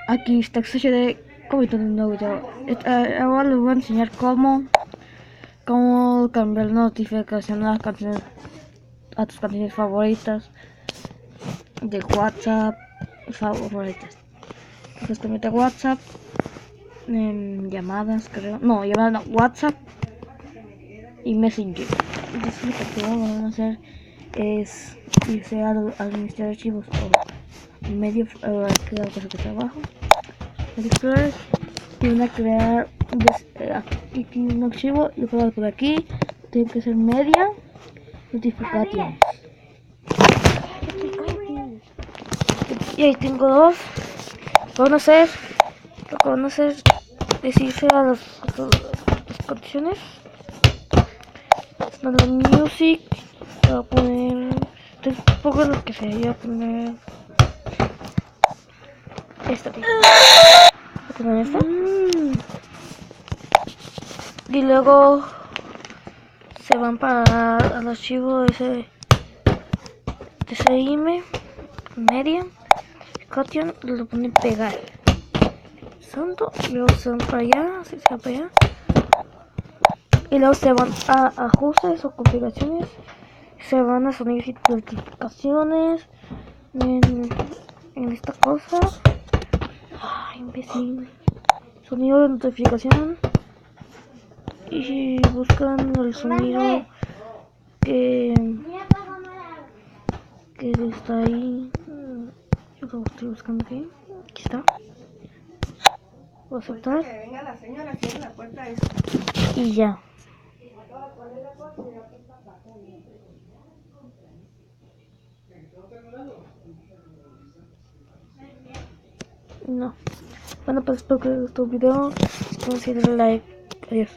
Aquí está de comenzando un nuevo video. Ahora les voy a enseñar cómo cambiar la notificación a las canciones, a tus canciones favoritas de WhatsApp favoritas. Entonces te metes WhatsApp, llamadas, creo. No, llamadas no, WhatsApp y Messenger. Entonces lo que van a hacer es irse a administrar archivos o medio crear cosas de trabajo. Explorer y van a crear aquí tiene un archivo y lo voy a por aquí. Tiene que ser media notificaciones. Y ahí tengo dos. Lo que van a hacer es irse a las condiciones. La music, voy a poner tampoco lo que sea, voy a poner esta. Voy a poner esta. Y luego se van para el archivo ese TCM media notificación, lo ponen pegar santo y luego se van para allá, se van para allá y luego se van a ajustes o configuraciones, se van a sonidos y notificaciones en esta cosa. Ay, imbécil. Sonido de notificación y buscan el sonido que está ahí. Yo lo estoy buscando aquí. Aquí está. Voy a aceptar. Y ya. No. Bueno, pues espero que les gustó el video. Si quieren, like. Adiós.